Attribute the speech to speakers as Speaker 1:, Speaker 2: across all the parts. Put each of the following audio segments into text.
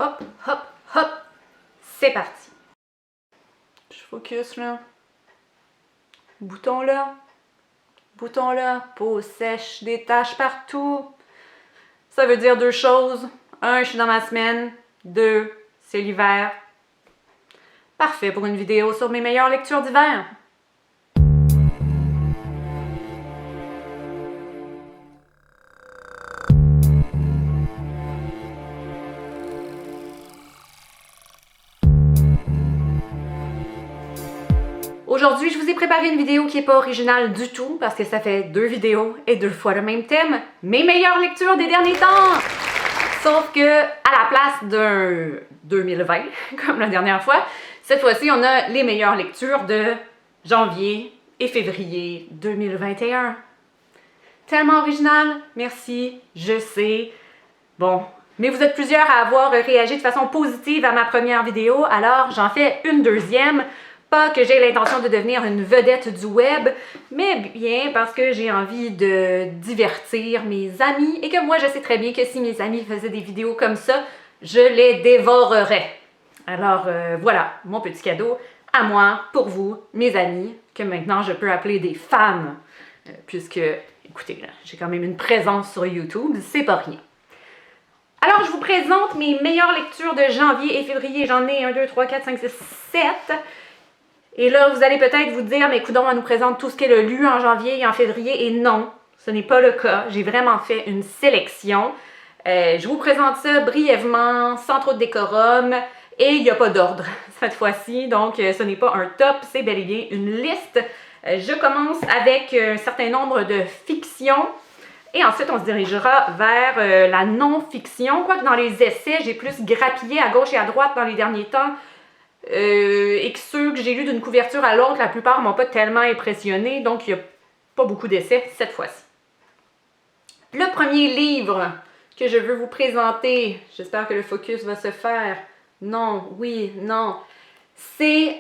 Speaker 1: Hop, hop, hop. C'est parti. Je focus là. Bouton là. Bouton là. Peau sèche, des taches partout. Ça veut dire deux choses. Un, je suis dans ma semaine. Deux, c'est l'hiver. Parfait pour une vidéo sur mes meilleures lectures d'hiver. Aujourd'hui, je vous ai préparé une vidéo qui n'est pas originale du tout parce que ça fait 2 vidéos et 2 fois le même thème. Mes meilleures lectures des derniers temps! Sauf que, à la place d'un 2020, comme la dernière fois, cette fois-ci, on a les meilleures lectures de janvier et février 2021. Tellement original, merci, je sais. Bon, mais vous êtes plusieurs à avoir réagi de façon positive à ma première vidéo, alors j'en fais une deuxième. Pas que j'ai l'intention de devenir une vedette du web, mais bien parce que j'ai envie de divertir mes amis et que moi je sais très bien que si mes amis faisaient des vidéos comme ça, je les dévorerais. Alors voilà, mon petit cadeau à moi, pour vous, mes amis, que maintenant je peux appeler des fans, puisque, écoutez, j'ai quand même une présence sur YouTube, c'est pas rien. Alors, je vous présente mes meilleures lectures de janvier et février. J'en ai 1, 2, 3, 4, 5, 6, 7. Et là, vous allez peut-être vous dire, mais coudonc, on nous présente tout ce qu'elle a lu en janvier et en février. Et non, ce n'est pas le cas. J'ai vraiment fait une sélection. Je vous présente ça brièvement, sans trop de décorum. Et il n'y a pas d'ordre cette fois-ci. Donc, ce n'est pas un top, c'est bel et bien une liste. Je commence avec un certain nombre de fictions. Et ensuite, on se dirigera vers la non-fiction. Quoique dans les essais, j'ai plus grappillé à gauche et à droite dans les derniers temps. Et que ceux que j'ai lus d'une couverture à l'autre, la plupart m'ont pas tellement impressionné, donc il n'y a pas beaucoup d'essais cette fois-ci. Le premier livre que je veux vous présenter, j'espère que le focus va se faire, non, oui, non, c'est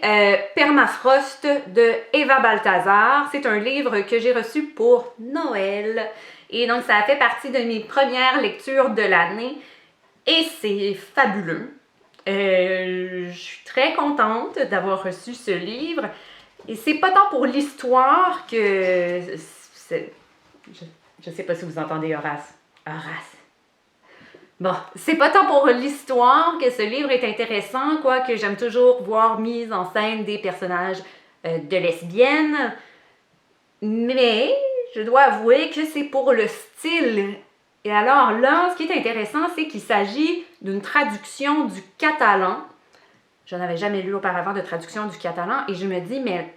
Speaker 1: Permafrost de Eva Balthazar. C'est un livre que j'ai reçu pour Noël, et donc ça a fait partie de mes premières lectures de l'année, et c'est fabuleux. Je suis très contente d'avoir reçu ce livre et c'est pas tant pour l'histoire que je sais pas si vous entendez Horace. Bon, c'est pas tant pour l'histoire que ce livre est intéressant, quoique j'aime toujours voir mise en scène des personnages de lesbiennes, mais je dois avouer que c'est pour le style. Et alors là, ce qui est intéressant, c'est qu'il s'agit d'une traduction du catalan. Je n'avais jamais lu auparavant de traduction du catalan et je me dis, mais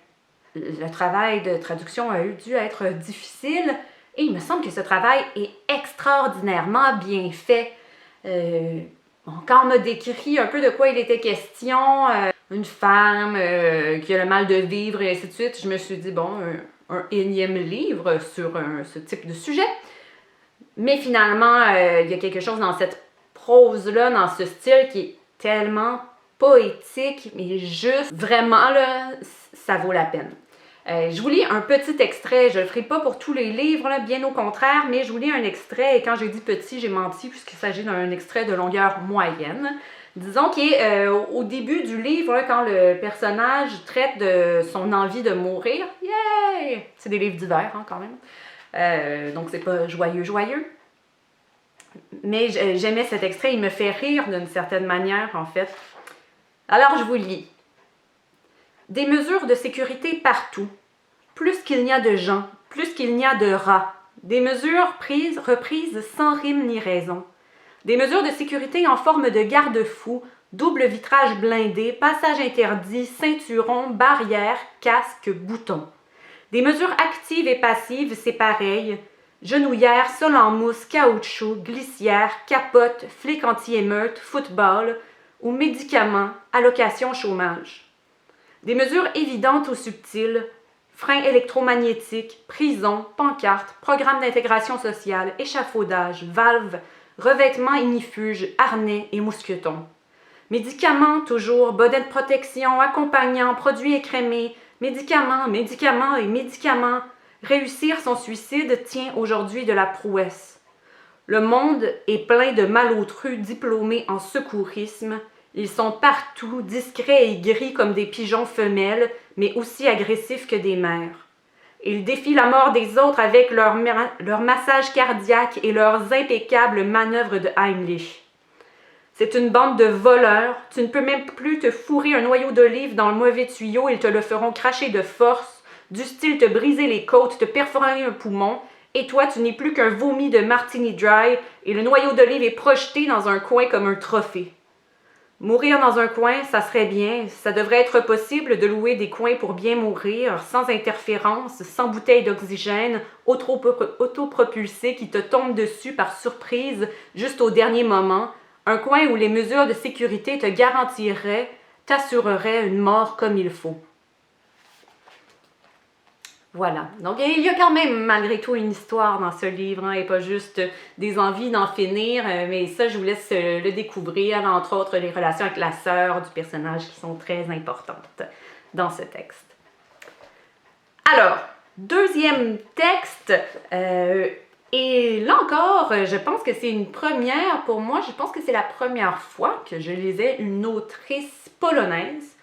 Speaker 1: le travail de traduction a dû être difficile et il me semble que ce travail est extraordinairement bien fait. Quand on m'a décrit un peu de quoi il était question, une femme qui a le mal de vivre et ainsi de suite, je me suis dit, bon, un énième livre sur ce type de sujet. Mais finalement, il y a quelque chose dans cette prose-là, dans ce style qui est tellement poétique, mais juste, vraiment, là, ça vaut la peine. Je vous lis un petit extrait, je ne le ferai pas pour tous les livres, là, bien au contraire, mais je vous lis un extrait, et quand j'ai dit petit, j'ai menti, puisqu'il s'agit d'un extrait de longueur moyenne. Disons qu'il est au début du livre, là, quand le personnage traite de son envie de mourir. Yay! C'est des livres d'hiver, hein, quand même. Donc c'est pas joyeux. Mais j'aimais cet extrait, il me fait rire d'une certaine manière en fait. Alors je vous lis. Des mesures de sécurité partout. Plus qu'il n'y a de gens, plus qu'il n'y a de rats. Des mesures reprises sans rime ni raison. Des mesures de sécurité en forme de garde-fou, double vitrage blindé, passage interdit, ceinturon, barrière, casque, bouton. Des mesures actives et passives, c'est pareil. Genouillère, sol en mousse, caoutchouc, glissière, capote, flic anti-émeute, football ou médicaments, allocation chômage. Des mesures évidentes ou subtiles, freins électromagnétiques, prison, pancarte, programme d'intégration sociale, échafaudage, valve, revêtements ignifuges, harnais et mousquetons. Médicaments toujours, bonnet de protection, accompagnant, produits écrémés, médicaments et médicaments. Réussir son suicide tient aujourd'hui de la prouesse. Le monde est plein de malautrus diplômés en secourisme. Ils sont partout, discrets et gris comme des pigeons femelles, mais aussi agressifs que des mères. Ils défient la mort des autres avec leur massage cardiaque et leurs impeccables manœuvres de Heimlich. C'est une bande de voleurs. Tu ne peux même plus te fourrer un noyau d'olive dans le mauvais tuyau, ils te le feront cracher de force, du style te briser les côtes, te perforer un poumon, et toi tu n'es plus qu'un vomi de Martini Dry, et le noyau d'olive est projeté dans un coin comme un trophée. Mourir dans un coin, ça serait bien. Ça devrait être possible de louer des coins pour bien mourir, sans interférence, sans bouteille d'oxygène, autopropulsé qui te tombe dessus par surprise juste au dernier moment. Un coin où les mesures de sécurité te garantiraient, t'assureraient une mort comme il faut. Voilà. Donc, il y a quand même, malgré tout, une histoire dans ce livre, et pas juste des envies d'en finir, mais ça, je vous laisse le découvrir, entre autres, les relations avec la sœur du personnage qui sont très importantes dans ce texte. Alors, deuxième texte, et là encore, je pense que c'est une première pour moi, je pense que c'est la première fois que je lisais une autrice polonaise.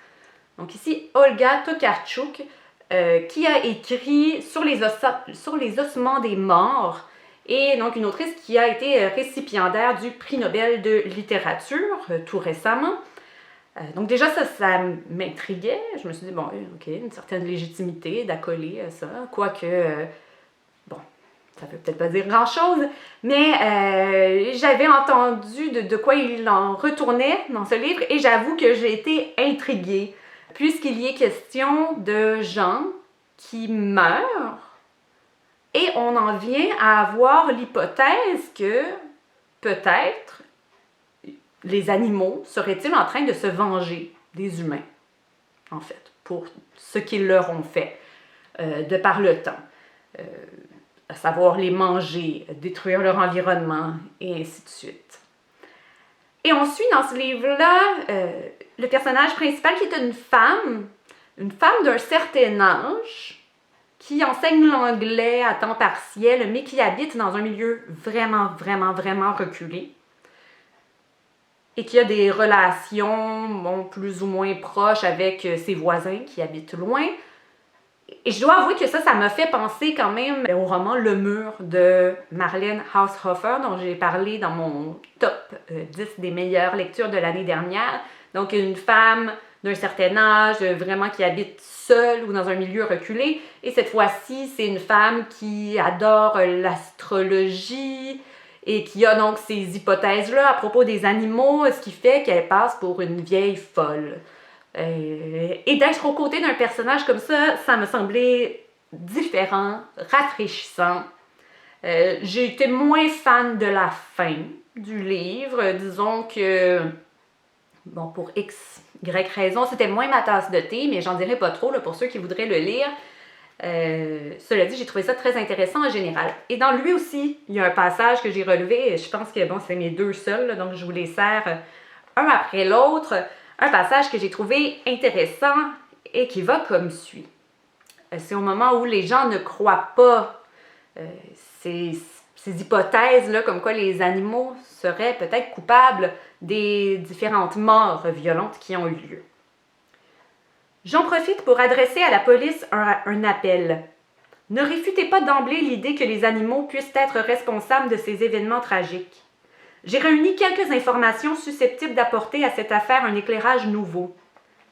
Speaker 1: Donc ici, Olga Tokarczuk, qui a écrit sur les ossements des morts, et donc une autrice qui a été récipiendaire du prix Nobel de littérature tout récemment. Donc déjà, ça m'intriguait. Je me suis dit, bon, ok, une certaine légitimité d'accoler ça, quoique, bon, ça ne veut peut-être pas dire grand-chose, mais j'avais entendu de quoi il en retournait dans ce livre, et j'avoue que j'ai été intriguée, puisqu'il y est question de gens qui meurent, et on en vient à avoir l'hypothèse que peut-être les animaux seraient-ils en train de se venger des humains, en fait, pour ce qu'ils leur ont fait de par le temps, à savoir les manger, détruire leur environnement, et ainsi de suite. Et on suit dans ce livre-là le personnage principal qui est une femme d'un certain âge, qui enseigne l'anglais à temps partiel, mais qui habite dans un milieu vraiment, vraiment, vraiment reculé, et qui a des relations plus ou moins proches avec ses voisins qui habitent loin. Et je dois avouer que ça m'a fait penser quand même au roman Le Mur de Marlene Haushofer, dont j'ai parlé dans mon top 10 des meilleures lectures de l'année dernière. Donc une femme d'un certain âge, vraiment qui habite seule ou dans un milieu reculé. Et cette fois-ci, c'est une femme qui adore l'astrologie et qui a donc ces hypothèses-là à propos des animaux, ce qui fait qu'elle passe pour une vieille folle. Et d'être aux côtés d'un personnage comme ça me semblait différent, rafraîchissant. J'ai été moins fan de la fin du livre. Disons que, bon, pour X, Y raison, c'était moins ma tasse de thé, mais j'en dirai pas trop là, pour ceux qui voudraient le lire. Cela dit, j'ai trouvé ça très intéressant en général. Et dans lui aussi, il y a un passage que j'ai relevé. Je pense que, bon, c'est mes deux seuls, là, donc je vous les sers un après l'autre. Un passage que j'ai trouvé intéressant et qui va comme suit. C'est au moment où les gens ne croient pas ces hypothèses-là, comme quoi les animaux seraient peut-être coupables des différentes morts violentes qui ont eu lieu. J'en profite pour adresser à la police un appel. Ne réfutez pas d'emblée l'idée que les animaux puissent être responsables de ces événements tragiques. J'ai réuni quelques informations susceptibles d'apporter à cette affaire un éclairage nouveau.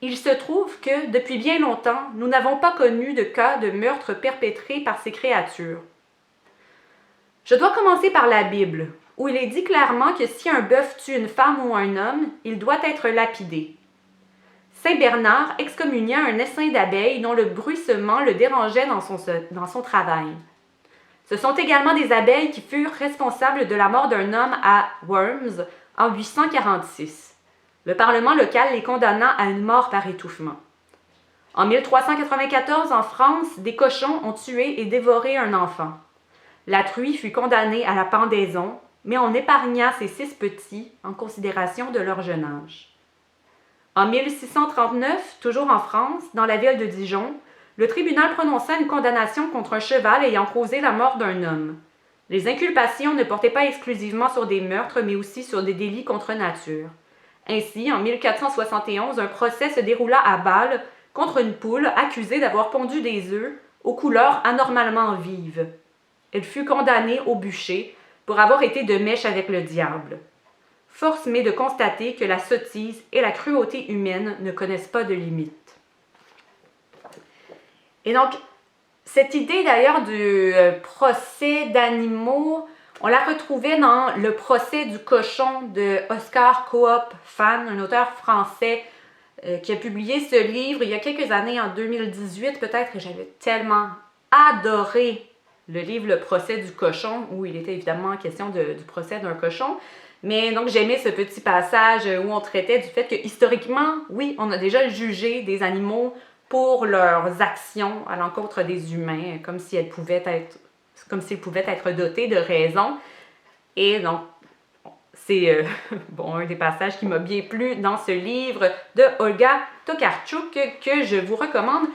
Speaker 1: Il se trouve que, depuis bien longtemps, nous n'avons pas connu de cas de meurtre perpétré par ces créatures. Je dois commencer par la Bible, où il est dit clairement que si un bœuf tue une femme ou un homme, il doit être lapidé. Saint Bernard excommunia un essaim d'abeilles dont le bruissement le dérangeait dans son travail. Ce sont également des abeilles qui furent responsables de la mort d'un homme à Worms en 846. Le Parlement local les condamna à une mort par étouffement. En 1394, en France, des cochons ont tué et dévoré un enfant. La truie fut condamnée à la pendaison, mais on épargna ces 6 petits en considération de leur jeune âge. En 1639, toujours en France, dans la ville de Dijon, le tribunal prononça une condamnation contre un cheval ayant causé la mort d'un homme. Les inculpations ne portaient pas exclusivement sur des meurtres, mais aussi sur des délits contre nature. Ainsi, en 1471, un procès se déroula à Bâle contre une poule accusée d'avoir pondu des œufs aux couleurs anormalement vives. Elle fut condamnée au bûcher pour avoir été de mèche avec le diable. Force m'est de constater que la sottise et la cruauté humaine ne connaissent pas de limites. Et donc, cette idée d'ailleurs du procès d'animaux, on la retrouvait dans Le procès du cochon de Oscar Coop Fan, un auteur français qui a publié ce livre il y a quelques années, en 2018 peut-être, et j'avais tellement adoré le livre Le procès du cochon, où il était évidemment question du procès d'un cochon. Mais donc j'aimais ce petit passage où on traitait du fait que historiquement, oui, on a déjà jugé des animaux pour leurs actions à l'encontre des humains, comme s'ils pouvaient être dotés de raison. Et donc, c'est un des passages qui m'a bien plu dans ce livre de Olga Tokarczuk que je vous recommande.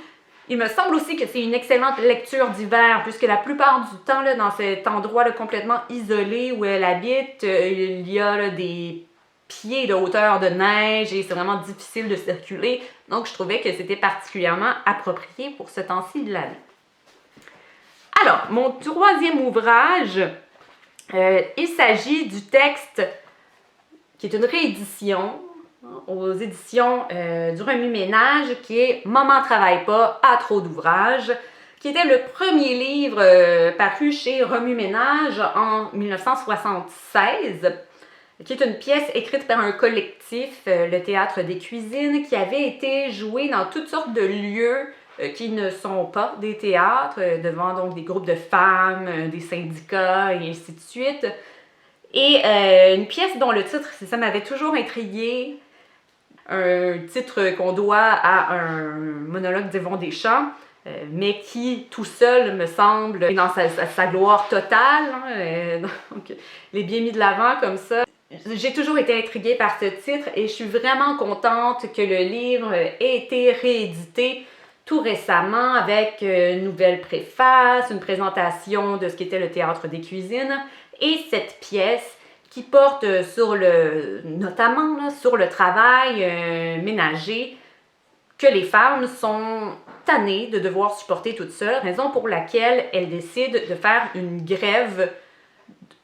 Speaker 1: Il me semble aussi que c'est une excellente lecture d'hiver, puisque la plupart du temps, là, dans cet endroit là, complètement isolé où elle habite, il y a là, des pieds de hauteur de neige et c'est vraiment difficile de circuler. Donc, je trouvais que c'était particulièrement approprié pour ce temps-ci de l'année. Alors, mon troisième ouvrage, il s'agit du texte qui est une réédition aux éditions du Remue-Ménage, qui est « Maman travaille pas, a trop d'ouvrages », qui était le premier livre paru chez Remue-Ménage en 1976, qui est une pièce écrite par un collectif, le Théâtre des Cuisines, qui avait été joué dans toutes sortes de lieux qui ne sont pas des théâtres, devant donc des groupes de femmes, des syndicats et ainsi de suite. Et une pièce dont le titre, ça m'avait toujours intrigué, un titre qu'on doit à un monologue d'Yvon Deschamps, mais qui, tout seul, me semble, est dans sa gloire totale. Donc, les bien mis de l'avant comme ça. J'ai toujours été intriguée par ce titre et je suis vraiment contente que le livre ait été réédité tout récemment avec une nouvelle préface, une présentation de ce qu'était le Théâtre des Cuisines et cette pièce qui porte notamment là, sur le travail ménager que les femmes sont tannées de devoir supporter toutes seules, raison pour laquelle elles décident de faire une grève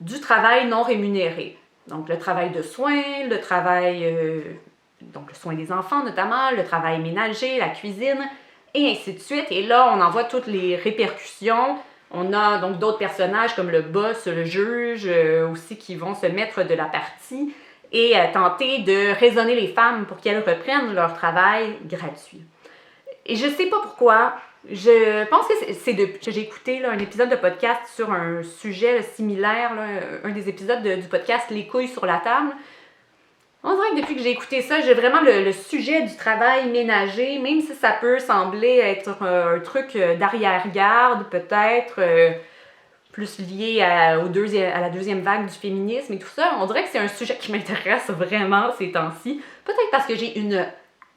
Speaker 1: du travail non rémunéré. Donc le travail de soins, le travail, donc le soin des enfants notamment, le travail ménager, la cuisine, et ainsi de suite. Et là, on en voit toutes les répercussions. On a donc d'autres personnages comme le boss, le juge, aussi qui vont se mettre de la partie et tenter de raisonner les femmes pour qu'elles reprennent leur travail gratuit. Et je sais pas pourquoi, je pense que j'ai écouté là, un épisode de podcast sur un sujet là, similaire, là, un des épisodes du podcast Les couilles sur la table. On dirait que depuis que j'ai écouté ça, j'ai vraiment le sujet du travail ménager, même si ça peut sembler être un truc d'arrière-garde, peut-être plus lié à la deuxième vague du féminisme et tout ça. On dirait que c'est un sujet qui m'intéresse vraiment ces temps-ci. Peut-être parce que j'ai une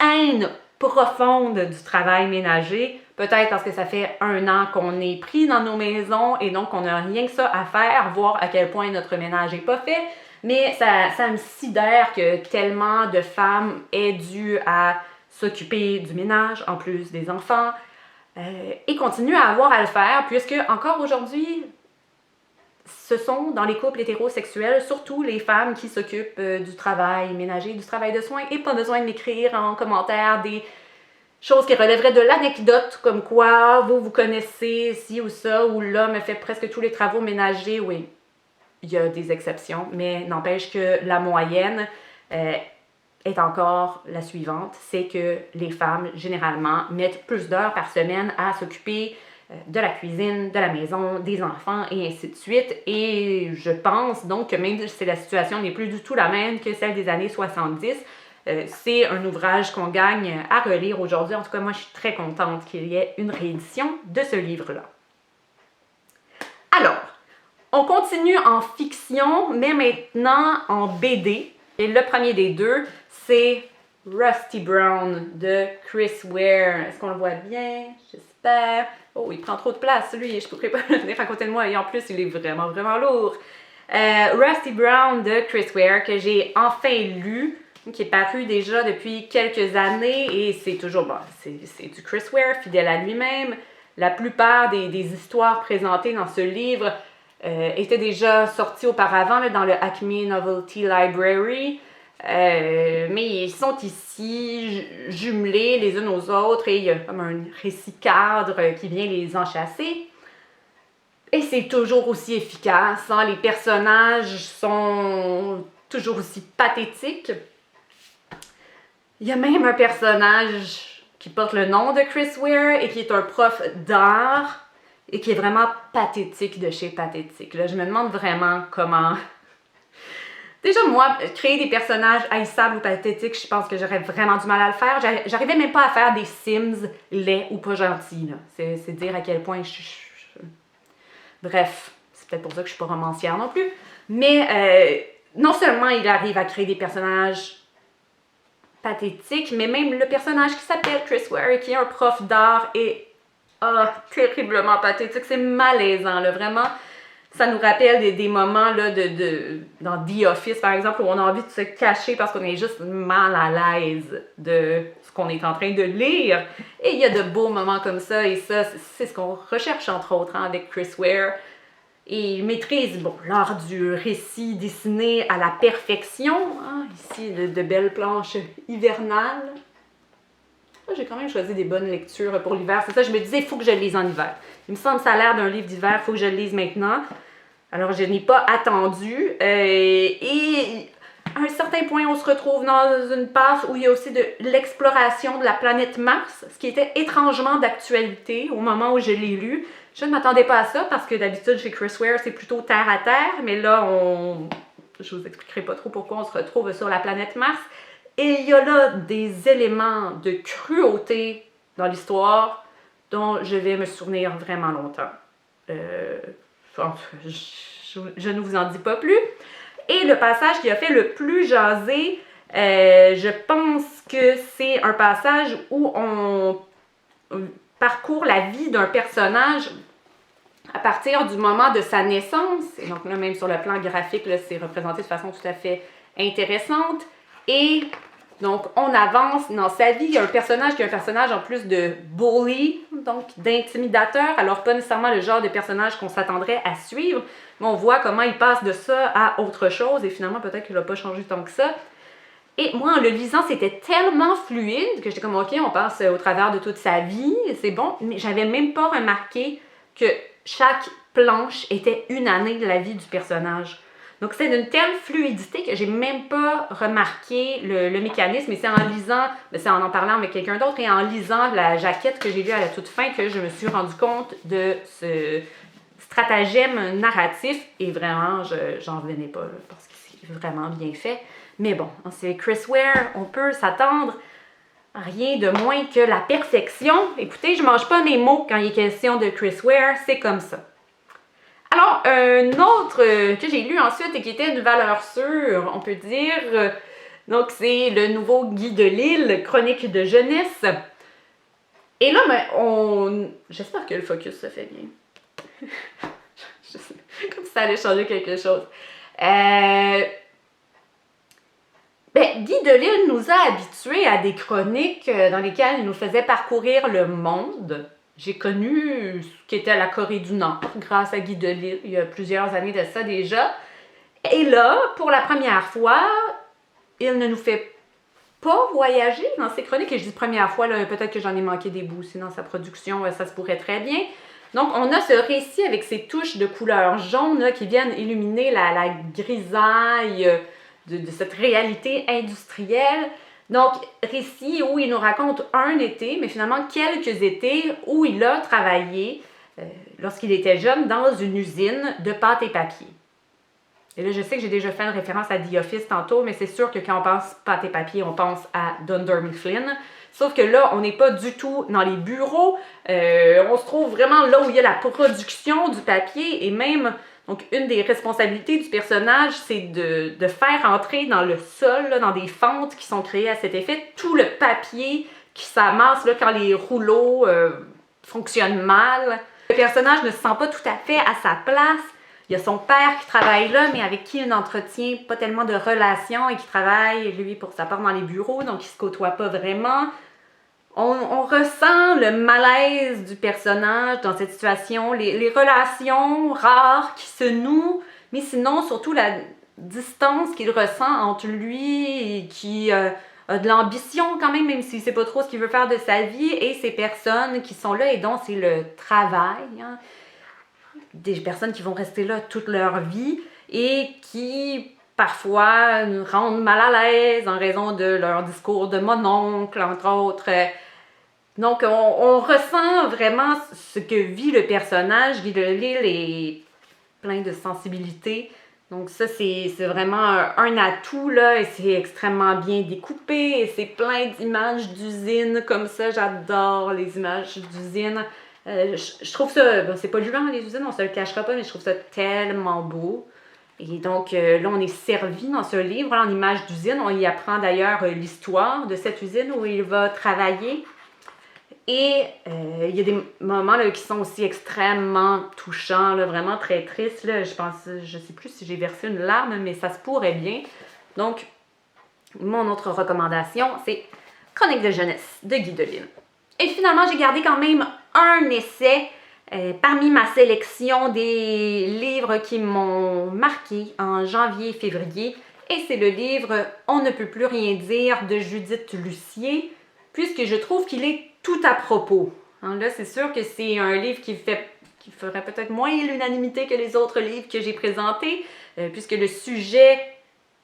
Speaker 1: haine profonde du travail ménager. Peut-être parce que ça fait 1 an qu'on est pris dans nos maisons et donc on n'a rien que ça à faire, voir à quel point notre ménage n'est pas fait. Mais ça me sidère que tellement de femmes aient dû à s'occuper du ménage, en plus des enfants, et continuent à avoir à le faire, puisque encore aujourd'hui, ce sont dans les couples hétérosexuels surtout les femmes qui s'occupent du travail ménager, du travail de soins, et pas besoin de m'écrire en commentaire des choses qui relèveraient de l'anecdote, comme quoi vous connaissez ci ou ça, où l'homme fait presque tous les travaux ménagers, oui. Il y a des exceptions, mais n'empêche que la moyenne est encore la suivante, c'est que les femmes, généralement, mettent plus d'heures par semaine à s'occuper de la cuisine, de la maison, des enfants, et ainsi de suite. Et je pense donc que même si la situation n'est plus du tout la même que celle des années 70, c'est un ouvrage qu'on gagne à relire aujourd'hui. En tout cas, moi, je suis très contente qu'il y ait une réédition de ce livre-là. Alors, on continue en fiction, mais maintenant en BD. Et le premier des deux, c'est Rusty Brown de Chris Ware. Est-ce qu'on le voit bien? J'espère. Oh, il prend trop de place, lui, je pourrais pas le tenir à côté de moi. Et en plus, il est vraiment, vraiment lourd. Rusty Brown de Chris Ware, que j'ai enfin lu, qui est paru déjà depuis quelques années. Et c'est toujours, bon, c'est du Chris Ware, fidèle à lui-même. La plupart des histoires présentées dans ce livre étaient déjà sorties auparavant là, dans le Acme Novelty Library. Mais ils sont ici jumelés les unes aux autres et il y a comme un récit cadre qui vient les enchasser. Et c'est toujours aussi efficace, hein? Les personnages sont toujours aussi pathétiques. Il y a même un personnage qui porte le nom de Chris Ware et qui est un prof d'art et qui est vraiment pathétique de chez pathétique. Là, je me demande vraiment comment... Déjà, moi, créer des personnages haïssables ou pathétiques, je pense que j'aurais vraiment du mal à le faire. J'arrivais même pas à faire des Sims laids ou pas gentils. C'est dire à quel point Bref, c'est peut-être pour ça que je suis pas romancière non plus. Mais non seulement il arrive à créer des personnages pathétiques, mais même le personnage qui s'appelle Chris Ware, qui est un prof d'art, est terriblement pathétique. C'est malaisant, là, vraiment. Ça nous rappelle des moments là, dans The Office, par exemple, où on a envie de se cacher parce qu'on est juste mal à l'aise de ce qu'on est en train de lire. Et il y a de beaux moments comme ça, et ça, c'est ce qu'on recherche, entre autres, hein, avec Chris Ware. Et il maîtrise l'art du récit dessiné à la perfection. Hein, ici, de belles planches hivernales. J'ai quand même choisi des bonnes lectures pour l'hiver. C'est ça, je me disais, il faut que je le lise en hiver. Il me semble que ça a l'air d'un livre d'hiver, il faut que je le lise maintenant. Alors, je n'ai pas attendu. Et à un certain point, on se retrouve dans une passe où il y a aussi de l'exploration de la planète Mars, ce qui était étrangement d'actualité au moment où je l'ai lu. Je ne m'attendais pas à ça parce que d'habitude, chez Chris Ware, c'est plutôt terre à terre. Mais là, je vous expliquerai pas trop pourquoi on se retrouve sur la planète Mars. Et il y a là des éléments de cruauté dans l'histoire dont je vais me souvenir vraiment longtemps. Je ne vous en dis pas plus. Et le passage qui a fait le plus jaser, je pense que c'est un passage où on parcourt la vie d'un personnage à partir du moment de sa naissance. Et donc là, même sur le plan graphique, là, c'est représenté de façon tout à fait intéressante. Et donc, on avance dans sa vie. Il y a un personnage qui est un personnage en plus de bully, donc d'intimidateur. Alors, pas nécessairement le genre de personnage qu'on s'attendrait à suivre, mais on voit comment il passe de ça à autre chose. Et finalement, peut-être qu'il n'a pas changé tant que ça. Et moi, en le lisant, c'était tellement fluide que j'étais comme, OK, on passe au travers de toute sa vie, c'est bon. Mais j'avais même pas remarqué que chaque planche était une année de la vie du personnage. Donc, c'est d'une telle fluidité que j'ai même pas remarqué le mécanisme. Et c'est en lisant, c'est en parlant avec quelqu'un d'autre et en lisant la jaquette que j'ai lue à la toute fin que je me suis rendu compte de ce stratagème narratif. Et vraiment, j'en revenais pas là, parce que c'est vraiment bien fait. Mais bon, c'est Chris Ware, on peut s'attendre à rien de moins que la perfection. Écoutez, je mange pas mes mots quand il est question de Chris Ware, c'est comme ça. Alors, un autre que j'ai lu ensuite et qui était une valeur sûre, on peut dire, donc c'est le nouveau Guy Delisle, Chronique de jeunesse. Et là, j'espère que le focus se fait bien. Comme si ça allait changer quelque chose. Guy Delisle nous a habitués à des chroniques dans lesquelles il nous faisait parcourir le monde. J'ai connu ce qu'était la Corée du Nord grâce à Guy Delisle, il y a plusieurs années de ça déjà. Et là, pour la première fois, il ne nous fait pas voyager dans ses chroniques. Et je dis première fois, peut-être que j'en ai manqué des bouts, sinon sa production, ça se pourrait très bien. Donc, on a ce récit avec ces touches de couleur jaune là, qui viennent illuminer la grisaille de cette réalité industrielle. Donc, récit où il nous raconte un été, mais finalement quelques étés où il a travaillé lorsqu'il était jeune dans une usine de pâte et papier. Et là, je sais que j'ai déjà fait une référence à The Office tantôt, mais c'est sûr que quand on pense pâte et papier, on pense à Dunder Mifflin. Sauf que là, on n'est pas du tout dans les bureaux. On se trouve vraiment là où il y a la production du papier et même... Donc, une des responsabilités du personnage, c'est de faire entrer dans le sol, là, dans des fentes qui sont créées à cet effet, tout le papier qui s'amasse là, quand les rouleaux fonctionne mal. Le personnage ne se sent pas tout à fait à sa place. Il y a son père qui travaille là, mais avec qui il n'entretient pas tellement de relations et qui travaille, lui, pour sa part dans les bureaux, donc il ne se côtoie pas vraiment. On ressent le malaise du personnage dans cette situation, les relations rares qui se nouent, mais sinon, surtout la distance qu'il ressent entre lui et qui a de l'ambition quand même s'il ne sait pas trop ce qu'il veut faire de sa vie, et ces personnes qui sont là et dont c'est le travail. Hein. Des personnes qui vont rester là toute leur vie et qui parfois nous rendent mal à l'aise en raison de leur discours de mon oncle, entre autres. Donc, on ressent vraiment ce que vit le personnage. Guy Delisle est plein de sensibilité. Donc ça, c'est vraiment un atout, là, et c'est extrêmement bien découpé, et c'est plein d'images d'usine comme ça. J'adore les images d'usine. Je trouve ça, bon, c'est pas polluant les usines, on se le cachera pas, mais je trouve ça tellement beau. Et donc là, on est servi dans ce livre, là, en images d'usine. On y apprend d'ailleurs l'histoire de cette usine où il va travailler. Et il y a des moments là, qui sont aussi extrêmement touchants, là, vraiment très tristes. Là. Je sais plus si j'ai versé une larme, mais ça se pourrait bien. Donc, mon autre recommandation, c'est Chronique de jeunesse de Guy Delisle. Et finalement, j'ai gardé quand même un essai parmi ma sélection des livres qui m'ont marqué en janvier-février. Et c'est le livre On ne peut plus rien dire de Judith Lucier, puisque je trouve qu'il est tout à propos. Hein, là, c'est sûr que c'est un livre qui ferait peut-être moins l'unanimité que les autres livres que j'ai présentés, puisque le sujet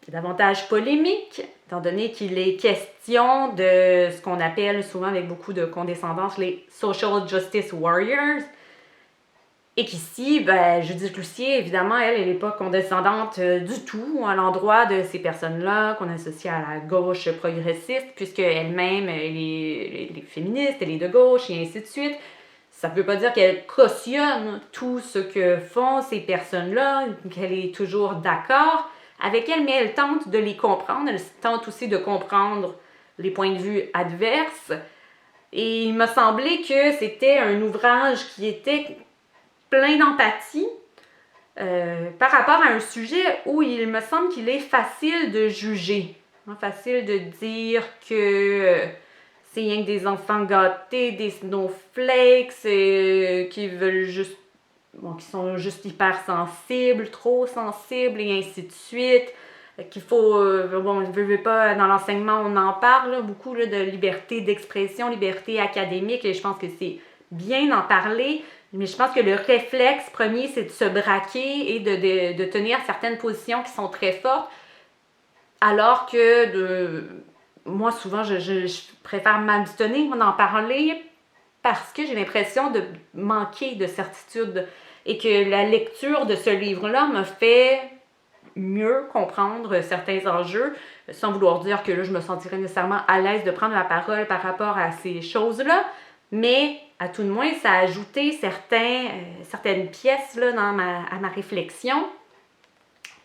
Speaker 1: est davantage polémique, étant donné qu'il est question de ce qu'on appelle souvent avec beaucoup de condescendance les social justice warriors. Et qu'ici, Judith Lucier, évidemment, elle n'est pas condescendante du tout à l'endroit de ces personnes-là qu'on associe à la gauche progressiste, puisque elle-même, elle est féministe, elle est de gauche, et ainsi de suite. Ça ne veut pas dire qu'elle cautionne tout ce que font ces personnes-là, qu'elle est toujours d'accord avec elles, mais elle tente de les comprendre. Elle tente aussi de comprendre les points de vue adverses. Et il m'a semblé que c'était un ouvrage qui était plein d'empathie par rapport à un sujet où il me semble qu'il est facile de juger. Hein, facile de dire que c'est rien que des enfants gâtés, des snowflakes qui veulent juste... Bon, qui sont juste hypersensibles, trop sensibles et ainsi de suite. Qu'il faut... bon, je veux pas, dans l'enseignement, on en parle là, beaucoup là, de liberté d'expression, liberté académique, et je pense que c'est bien d'en parler. Mais je pense que le réflexe premier, c'est de se braquer et de tenir certaines positions qui sont très fortes, alors que moi, souvent, je préfère m'abstenir d'en parler parce que j'ai l'impression de manquer de certitude et que la lecture de ce livre-là me fait mieux comprendre certains enjeux, sans vouloir dire que là, je me sentirais nécessairement à l'aise de prendre la parole par rapport à ces choses-là, mais à tout de moins, ça a ajouté certaines pièces là, à ma réflexion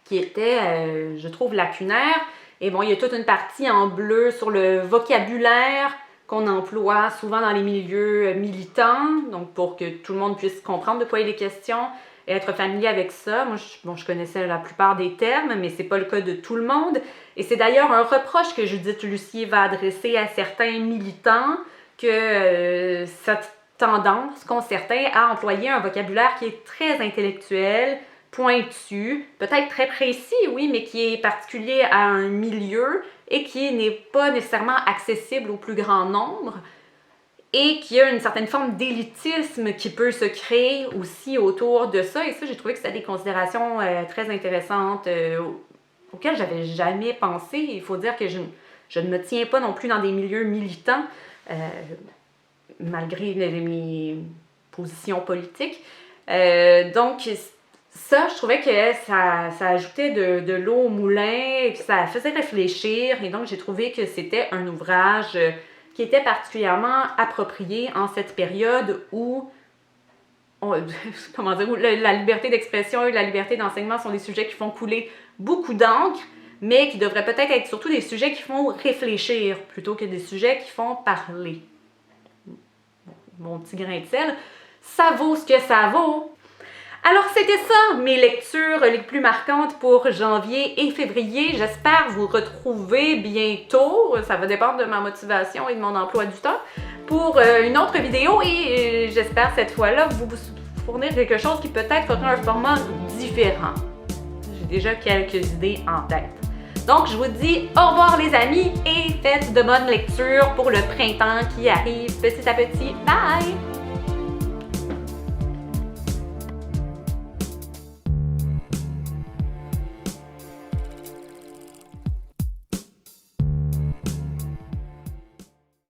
Speaker 1: qui étaient, je trouve, lacunaires. Et bon, il y a toute une partie en bleu sur le vocabulaire qu'on emploie souvent dans les milieux militants, donc pour que tout le monde puisse comprendre de quoi il est question et être familier avec ça. Moi, je connaissais la plupart des termes, mais c'est pas le cas de tout le monde. Et c'est d'ailleurs un reproche que Judith Lucier va adresser à certains militants, que cette tendance qu'ont certains à employer un vocabulaire qui est très intellectuel, pointu, peut-être très précis, oui, mais qui est particulier à un milieu et qui n'est pas nécessairement accessible au plus grand nombre, et qui a une certaine forme d'élitisme qui peut se créer aussi autour de ça. Et ça, j'ai trouvé que c'était des considérations très intéressantes auxquelles j'avais jamais pensé. Il faut dire que je ne me tiens pas non plus dans des milieux militants, malgré mes positions politiques. Donc, ça, je trouvais que ça ajoutait de l'eau au moulin, et que ça faisait réfléchir. Et donc, j'ai trouvé que c'était un ouvrage qui était particulièrement approprié en cette période où, où la liberté d'expression et la liberté d'enseignement sont des sujets qui font couler beaucoup d'encre, mais qui devraient peut-être être surtout des sujets qui font réfléchir plutôt que des sujets qui font parler. mon petit grain de sel, ça vaut ce que ça vaut. Alors, c'était ça, mes lectures les plus marquantes pour janvier et février. J'espère vous retrouver bientôt. Ça va dépendre de ma motivation et de mon emploi du temps pour une autre vidéo et j'espère cette fois-là vous fournir quelque chose qui peut-être fera un format différent. J'ai déjà quelques idées en tête. Donc, je vous dis au revoir les amis et faites de bonnes lectures pour le printemps qui arrive petit à petit. Bye!